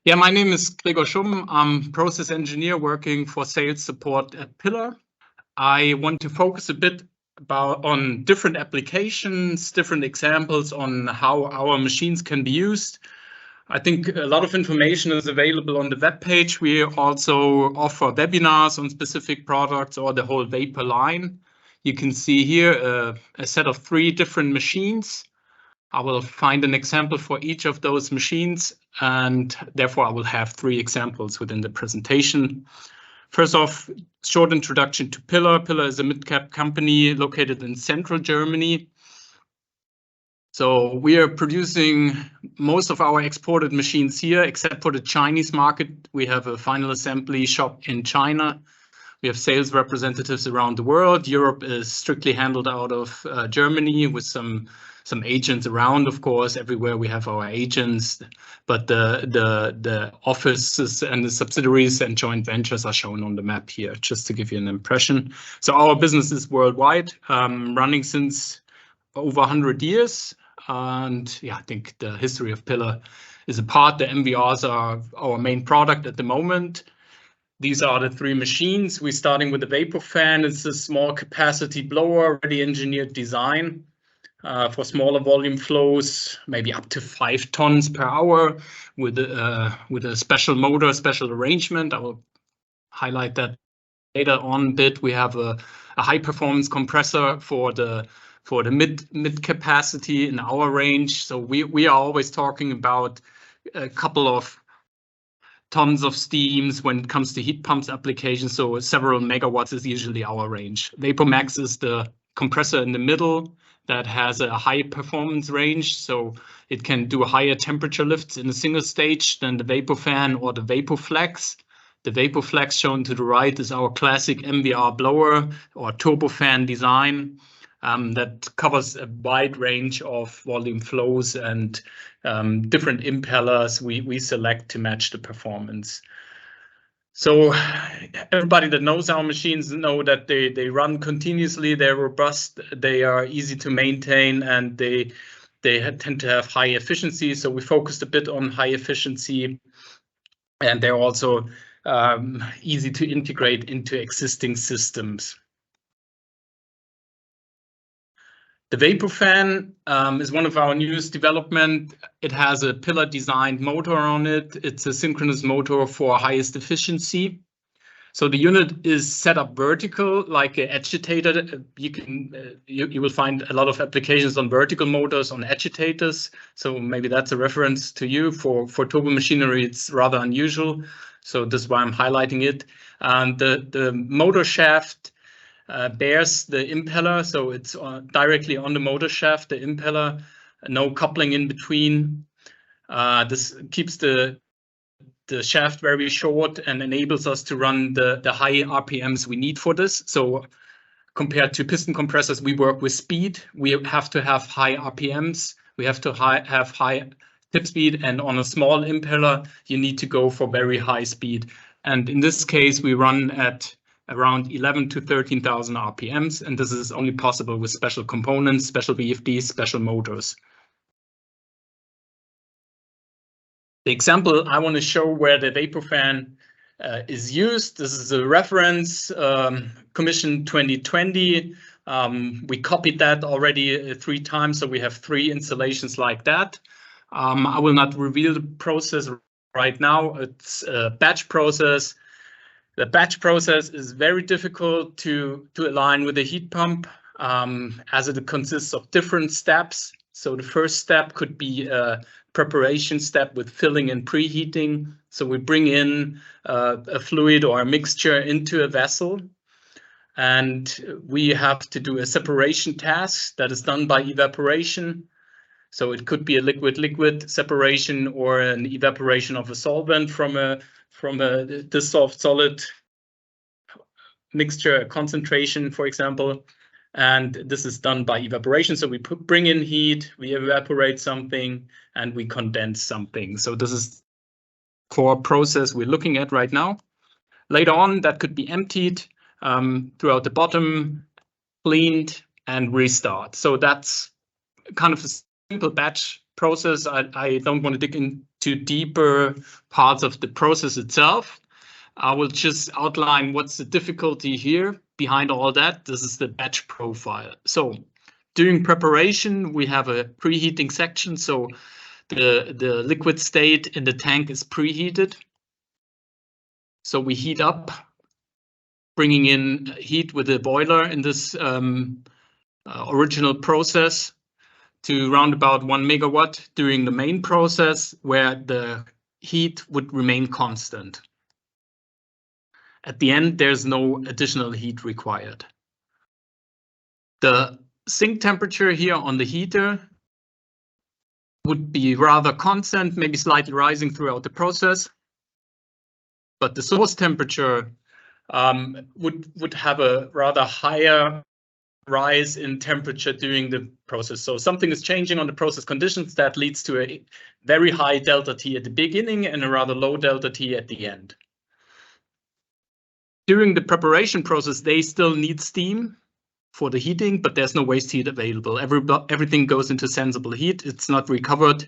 Yeah, my name is Gregor Schumm. I'm process engineer working for sales support at PILLER. I want to focus a bit on different applications, different examples on how our machines can be used. I think a lot of information is available on the web page. We also offer webinars on specific products or the whole VAPOLINE. You can see here a set of 3 different machines. I will find an example for each of those machines, and therefore I will have 3 examples within the presentation. First off, short introduction to PILLER. PILLER is a mid-cap company located in central Germany. So we are producing most of our exported machines here, except for the Chinese market. We have a final assembly shop in China. We have sales representatives around the world. Europe is strictly handled out of Germany with some agents around, of course. Everywhere we have our agents, but the offices and the subsidiaries and joint ventures are shown on the map here, just to give you an impression. So our business is worldwide, running since over 100 years. And yeah, I think the history of PILLER is a part. The MVRs are our main product at the moment. These are the 3 machines. We're starting with the vapor fan. It's a small capacity blower, ready engineered design for smaller volume flows, maybe up to 5 tons per hour with a special motor, special arrangement. I will highlight that later on a bit. We have a high performance compressor for the mid capacity in our range. So we are always talking about a couple of tons of steams when it comes to heat pumps applications. So several megawatts is usually our range. VaporMax is the compressor in the middle that has a high performance range. So it can do higher temperature lifts in a single stage than the vapor fan or the VaporFlex. The VaporFlex shown to the right is our classic MVR blower or turbofan design that covers a wide range of volume flows and different impellers we select to match the performance. So everybody that knows our machines know that they run continuously, they're robust, they are easy to maintain, and they tend to have high efficiency. So we focused a bit on high efficiency, and they're also easy to integrate into existing systems. The vapor fan is one of our newest development. It has a PILLER designed motor on it. It's a synchronous motor for highest efficiency. So the unit is set up vertical like an agitator. You will find a lot of applications on vertical motors on agitators. So maybe that's a reference to you. For turbo machinery, it's rather unusual. So this is why I'm highlighting it. And the motor shaft bears the impeller, so it's directly on the motor shaft, the impeller, no coupling in between. This keeps the shaft very short and enables us to run the high RPMs we need for this. So compared to piston compressors, we work with speed. We have to have high RPMs. We have to have high tip speed, and on a small impeller, you need to go for very high speed. And in this case, we run at around 11 to 13,000 RPMs, and this is only possible with special components, special VFDs, special motors. The example I want to show where the vapor fan is used, this is a reference, commission 2020. We copied that already 3 times, so we have 3 installations like that. I will not reveal the process right now. It's a batch process. The batch process is very difficult to align with the heat pump as it consists of different steps. So the first step could be a preparation step with filling and preheating. So we bring in a fluid or a mixture into a vessel, and we have to do a separation task that is done by evaporation. So it could be a liquid-liquid separation or an evaporation of a solvent from a dissolved solid mixture concentration, for example. And this is done by evaporation. So we bring in heat, we evaporate something, and we condense something. So this is the core process we're looking at right now. Later on, that could be emptied throughout the bottom, cleaned, and restart. So that's kind of a simple batch process. I don't want to dig in to deeper parts of the process itself. I will just outline what's the difficulty here behind all that. This is the batch profile. So during preparation, we have a preheating section. So the liquid state in the tank is preheated. So we heat up, bringing in heat with the boiler in this original process to around about 1 megawatt during the main process, where the heat would remain constant. At the end, there's no additional heat required. The sink temperature here on the heater would be rather constant, maybe slightly rising throughout the process. But the source temperature would have a rather higher rise in temperature during the process. So something is changing on the process conditions that leads to a very high delta T at the beginning and a rather low delta T at the end. During the preparation process, they still need steam for the heating, but there's no waste heat available. Everything goes into sensible heat. It's not recovered.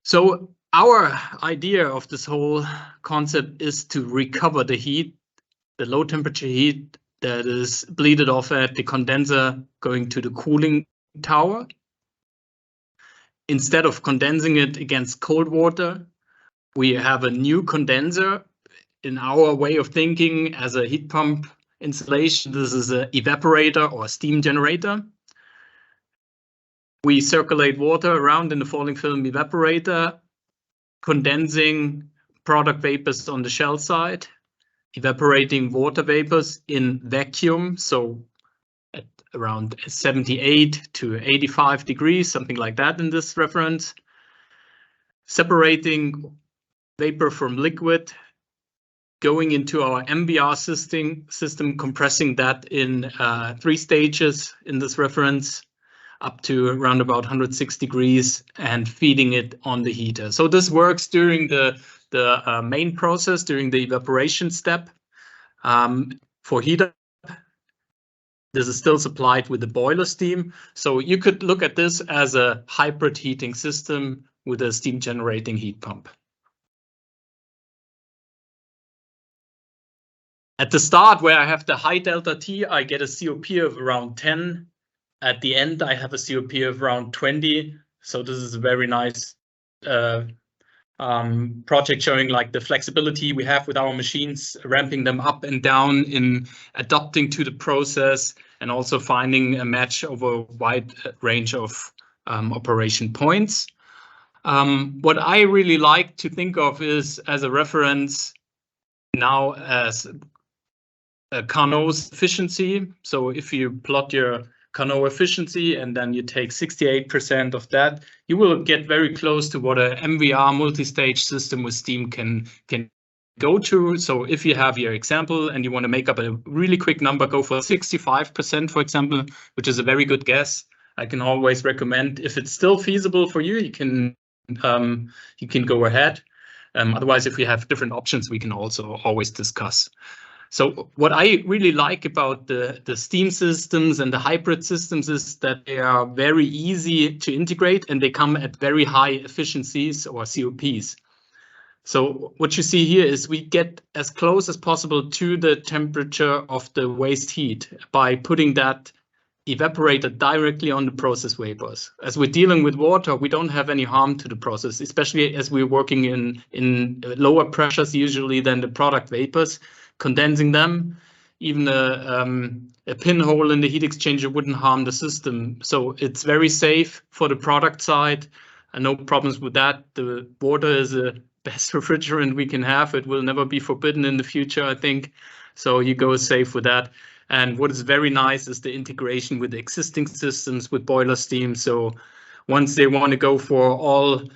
So our idea of this whole concept is to recover the heat, the low temperature heat that is bleeded off at the condenser going to the cooling tower. Instead of condensing it against cold water, we have a new condenser. In our way of thinking, as a heat pump installation, this is an evaporator or steam generator. We circulate water around in the falling film evaporator, condensing product vapors on the shell side, evaporating water vapors in vacuum, so at around 78 to 85 degrees, something like that in this reference, separating vapor from liquid, going into our MVR system, compressing that in 3 stages in this reference, up to around about 106 degrees, and feeding it on the heater. So this works during the main process, during the evaporation step. For heater, this is still supplied with the boiler steam. So you could look at this as a hybrid heating system with a steam generating heat pump. At the start, where I have the high delta T, I get a COP of around 10. At the end, I have a COP of around 20. So this is a very nice project showing like the flexibility we have with our machines, ramping them up and down in adapting to the process, and also finding a match over a wide range of operation points. What I really like to think of is as a reference now as Carnot's efficiency. So if you plot your Carnot efficiency and then you take 68% of that, you will get very close to what a MVR multi-stage system with steam can go to. So if you have your example and you want to make up a really quick number, go for 65%, for example, which is a very good guess. I can always recommend, if it's still feasible for you, you can go ahead. Otherwise, if we have different options, we can also always discuss. So what I really like about the steam systems and the hybrid systems is that they are very easy to integrate and they come at very high efficiencies or COPs. So what you see here is we get as close as possible to the temperature of the waste heat by putting that evaporator directly on the process vapors. As we're dealing with water, we don't have any harm to the process, especially as we're working in lower pressures usually than the product vapors. Condensing them, even a pinhole in the heat exchanger wouldn't harm the system. So it's very safe for the product side, and no problems with that. The water is the best refrigerant we can have. It will never be forbidden in the future, I think. So you go safe with that. And what is very nice is the integration with the existing systems with boiler steam. So once they want to go for all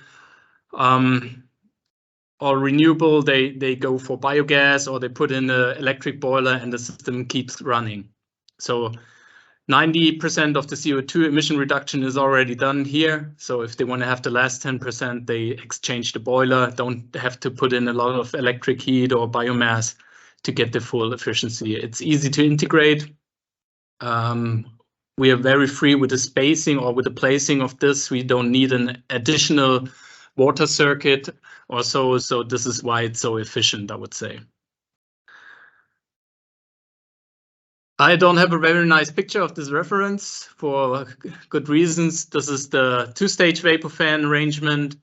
renewable, they go for biogas, or they put in an electric boiler and the system keeps running. So 90% of the CO2 emission reduction is already done here. So if they want to have the last 10%, they exchange the boiler, don't have to put in a lot of electric heat or biomass to get the full efficiency. It's easy to integrate. we are very free with the spacing or with the placing of this. We don't need an additional water circuit or so. So this is why it's so efficient, I would say. I don't have a very nice picture of this reference for good reasons. This is the two-stage vapor fan arrangement.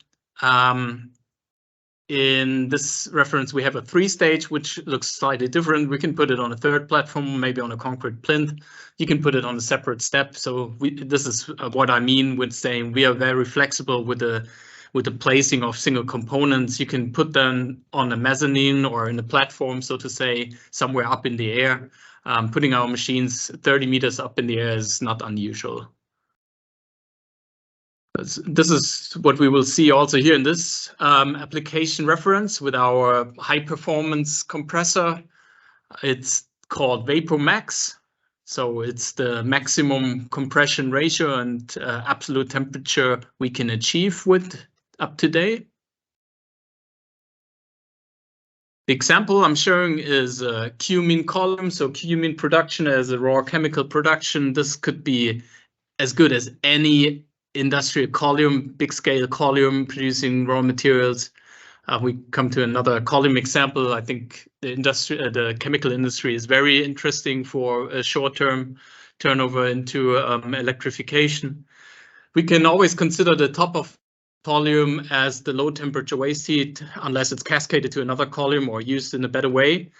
In this reference, we have a three-stage, which looks slightly different. We can put it on a third platform, maybe on a concrete plinth. You can put it on a separate step. So this is what I mean with saying we are very flexible with the placing of single components. You can put them on a mezzanine or in a platform, so to say, somewhere up in the air. Putting our machines 30 meters up in the air is not unusual. This is what we will see also here in this application reference with our high performance compressor. It's called VapoMax. So it's the maximum compression ratio and absolute temperature we can achieve with up to date. The example I'm showing is a cumene column. So cumene production as a raw chemical production. This could be as good as any industrial column, big scale column producing raw materials. We come to another column example. I think the chemical industry is very interesting for a short-term turnover into electrification. We can always consider the top of column as the low temperature waste heat, unless it's cascaded to another column or used in a better way.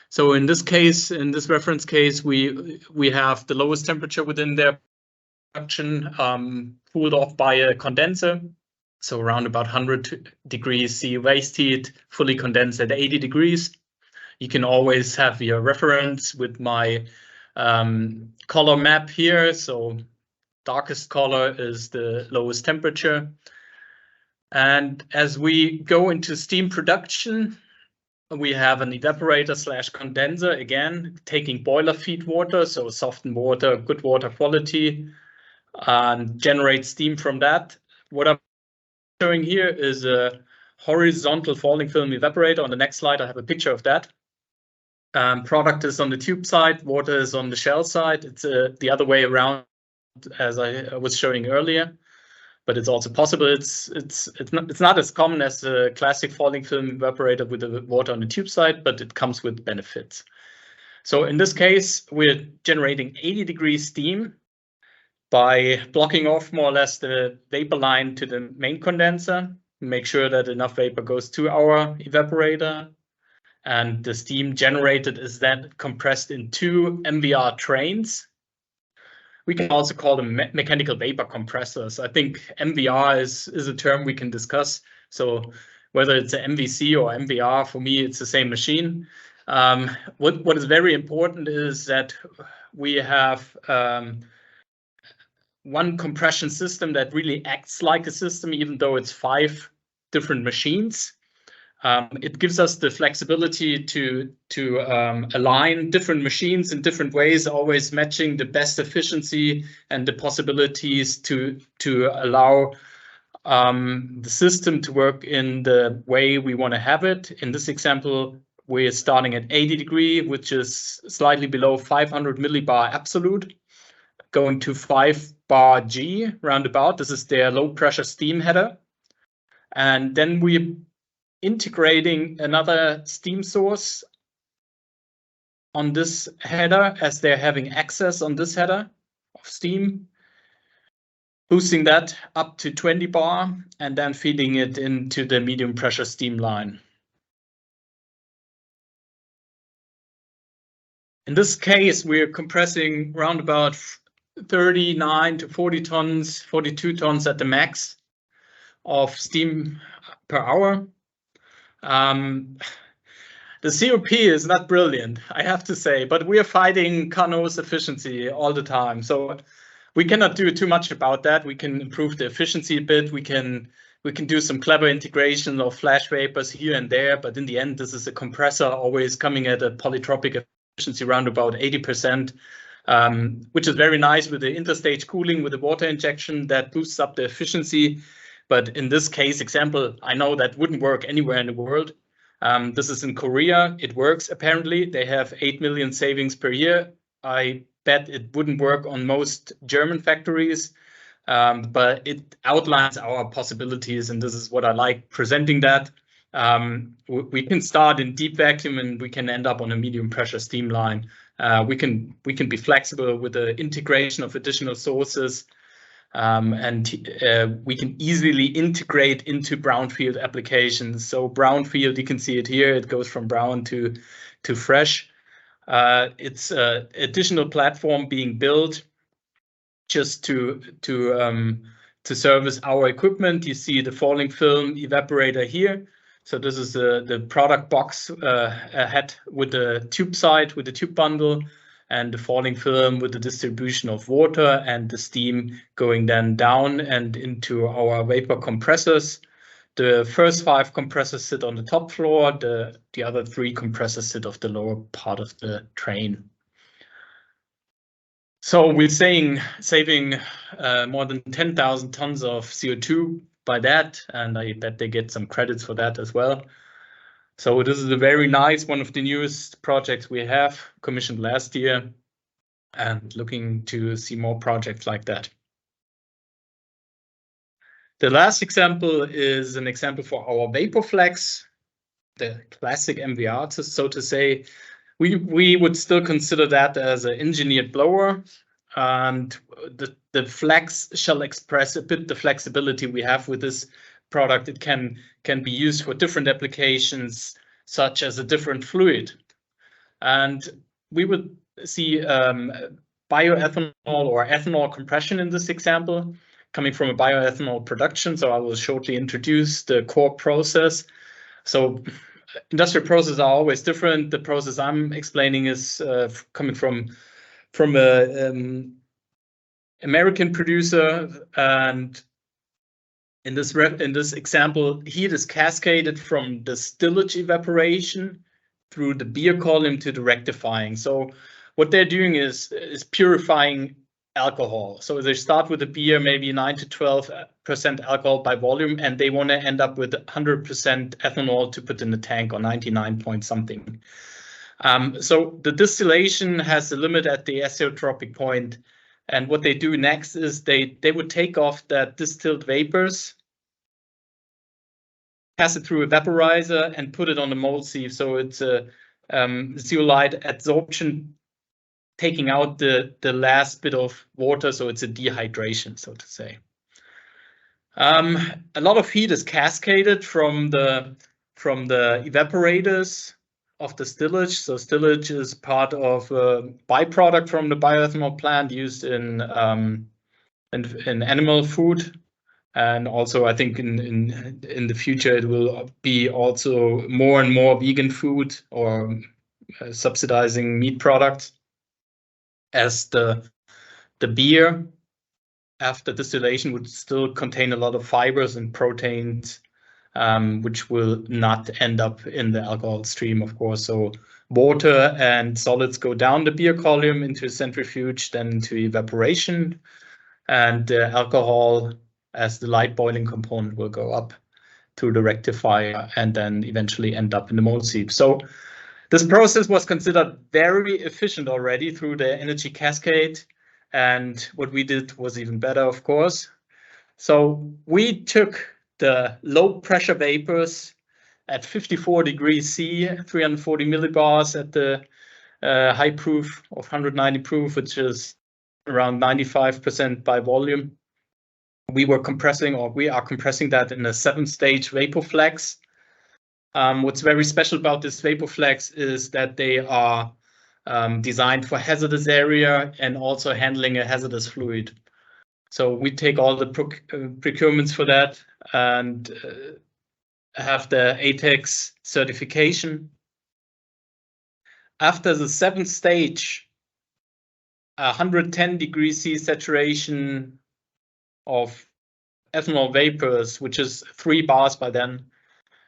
So in this case, in this reference case, we have the lowest temperature within their production cooled off by a condenser. So around about 100 degrees C waste heat, fully condensed at 80 degrees. You can always have your reference with my color map here. So darkest color is the lowest temperature. And as we go into steam production, we have an evaporator / condenser, again, taking boiler feed water, so softened water, good water quality, and generate steam from that. What I'm showing here is a horizontal falling film evaporator. On the next slide, I have a picture of that. Product is on the tube side, water is on the shell side. It's the other way around, as I was showing earlier, but it's also possible. It's not as common as a classic falling film evaporator with the water on the tube side, but it comes with benefits. So in this case, we're generating 80 degrees steam by blocking off more or less the vapor line to the main condenser, make sure that enough vapor goes to our evaporator. And the steam generated is then compressed in 2 MVR trains. We can also call them mechanical vapor compressors. I think MVR is a term we can discuss. So whether it's an MVC or MVR, for me, it's the same machine. What is very important is that we have one compression system that really acts like a system, even though it's 5 different machines. It gives us the flexibility to align different machines in different ways, always matching the best efficiency and the possibilities to allow the system to work in the way we want to have it. In this example, we're starting at 80 degrees, which is slightly below 500 millibar absolute, going to 5 bar G roundabout. This is their low pressure steam header. And then we're integrating another steam source on this header as they're having access on this header of steam, boosting that up to 20 bar and then feeding it into the medium pressure steam line. In this case, we're compressing around about 39 to 40 tons, 42 tons at the max of steam per hour. The COP is not brilliant, I have to say, but we are fighting Carnot's efficiency all the time. So we cannot do too much about that. We can improve the efficiency a bit. We can do some clever integration of flash vapors here and there, but in the end, this is a compressor always coming at a polytropic efficiency around about 80%, which is very nice with the interstage cooling, with the water injection that boosts up the efficiency. But in this case example, I know that wouldn't work anywhere in the world. This is in Korea. It works, apparently. They have 8 million savings per year I bet it wouldn't work on most German factories, but it outlines our possibilities, and this is what I like presenting that. We can start in deep vacuum and we can end up on a medium pressure steam line. We can be flexible with the integration of additional sources, and we can easily integrate into brownfield applications. So brownfield, you can see it here, it goes from brown to fresh. It's an additional platform being built just to service our equipment. You see the falling film evaporator here. So this is the product box ahead with the tube side, with the tube bundle, and the falling film with the distribution of water and the steam going then down and into our vapor compressors. The first 5 compressors sit on the top floor. The other 3 compressors sit off the lower part of the train. So we're saving more than 10,000 tons of CO2 by that, and I bet they get some credits for that as well. So this is a very nice, one of the newest projects we have commissioned last year, and looking to see more projects like that. The last example is an example for our VAPOFlex, the classic MVR, so to say. We would still consider that as an engineered blower, and the flex shall express a bit the flexibility we have with this product. It can be used for different applications, such as a different fluid. And we would see bioethanol or ethanol compression in this example, coming from a bioethanol production. So I will shortly introduce the core process. So industrial processes are always different. The process I'm explaining is coming from a American producer, and in this example, heat is cascaded from the stillage evaporation through the beer column to the rectifying. So what they're doing is purifying alcohol. So they start with a beer, maybe 9 to 12% alcohol by volume, and they want to end up with 100% ethanol to put in the tank, or 99 point something. So the distillation has a limit at the azeotropic point, and what they do next is they would take off that distilled vapors, pass it through a vaporizer, and put it on the mold sieve. So it's a zeolite adsorption, taking out the last bit of water, so it's a dehydration, so to say. A lot of heat is cascaded from the evaporators of the stillage. So stillage is part of a byproduct from the bioethanol plant used in animal food, and also I think in the future it will be also more and more vegan food, or subsidizing meat products, as the beer after distillation would still contain a lot of fibers and proteins, which will not end up in the alcohol stream, of course. So water and solids go down the beer column into a centrifuge, then into evaporation, and alcohol as the light boiling component will go up through the rectifier and then eventually end up in the mold sieve. So this process was considered very efficient already through the energy cascade, and what we did was even better, of course. So we took the low pressure vapors at 54 degrees C, 340 millibars at the high proof of 190 proof, which is around 95% by volume. We are compressing that in a 7-stage VAPOFlex. What's very special about this VAPOFlex is that they are designed for hazardous area and also handling a hazardous fluid. So we take all the procurements for that and have the ATEX certification. After the 7th stage, 110 degrees C saturation of ethanol vapors, which is 3 bars by then,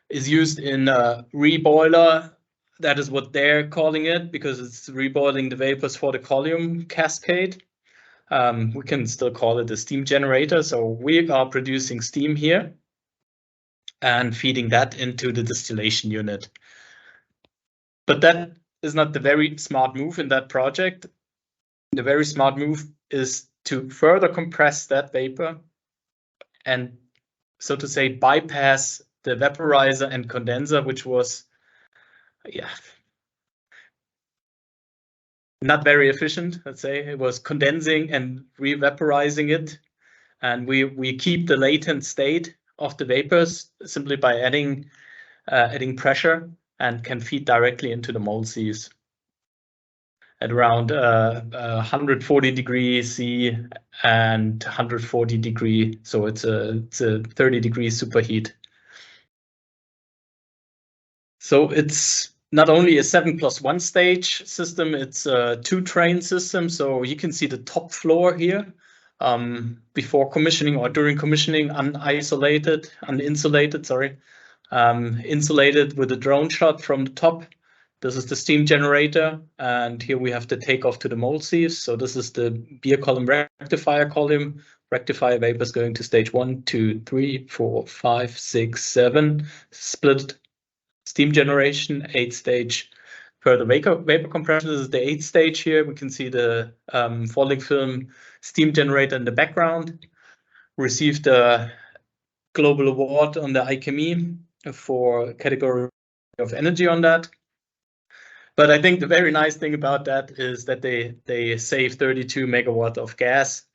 is used in a reboiler. That is what they're calling it, because it's reboiling the vapors for the column cascade. We can still call it a steam generator. So we are producing steam here and feeding that into the distillation unit. But that is not the very smart move in that project. the very smart move is to further compress that vapor and, so to say, bypass the vaporizer and condenser, which was, not very efficient, let's say. It was condensing and re-vaporizing it. And we keep the latent state of the vapors simply by adding pressure, and can feed directly into the mold sieves at around 140 degrees C and 140 degree. So it's a 30 degrees superheat. So it's not only a 7+1 stage system, it's a 2-train system. So you can see the top floor here. Before commissioning or during commissioning, uninsulated, insulated with a drone shot from the top. This is the steam generator, and here we have the takeoff to the mold sieves. So this is the beer column rectifier column. Rectifier vapors going to stage 1, 2, 3, 4, 5, 6, 7. Split steam generation, 8-stage further vapor compression. This is the 8th stage here. We can see the falling film steam generator in the background. Received a global award on the ICME for category of energy on that. But I think the very nice thing about that is that they save 32 megawatt of gas.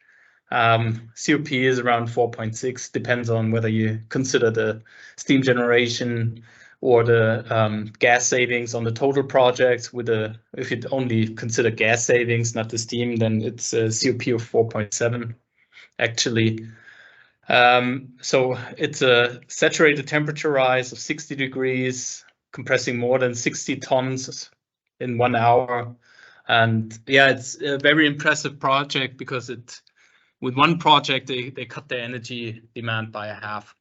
COP is around 4.6, depends on whether you consider the steam generation or the gas savings on the total projects. If you only consider gas savings, not the steam, then it's a COP of 4.7 actually. So it's a saturated temperature rise of 60 degrees, compressing more than 60 tons in 1 hour. And yeah, it's a very impressive project because with one project, they cut their energy demand by a half.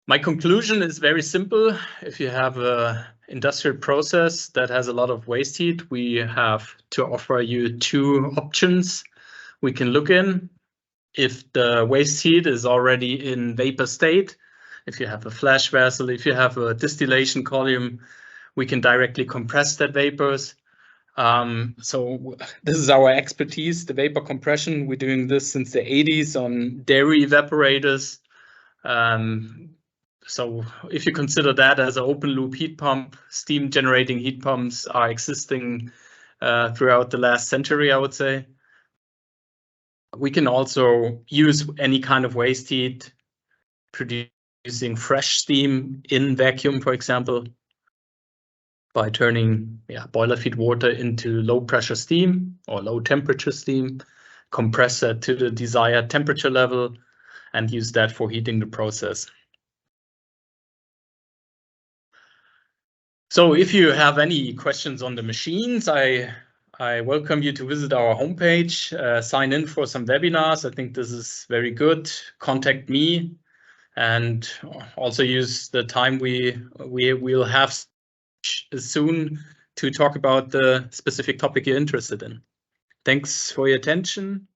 My conclusion is very simple. If you have an industrial process that has a lot of waste heat, we have to offer you 2 options. We can look in if the waste heat is already in vapor state. If you have a flash vessel, if you have a distillation column, we can directly compress that vapors. So this is our expertise, the vapor compression. We're doing this since the 80s on dairy evaporators. So if you consider that as an open loop heat pump, steam generating heat pumps are existing throughout the last century, I would say. We can also use any kind of waste heat, producing fresh steam in vacuum, for example, by turning boiler feed water into low pressure steam or low temperature steam, compress it to the desired temperature level, and use that for heating the process. So if you have any questions on the machines, I welcome you to visit our homepage, sign in for some webinars. I think this is very good. Contact me, and also use the time we'll have soon to talk about the specific topic you're interested in. Thanks for your attention.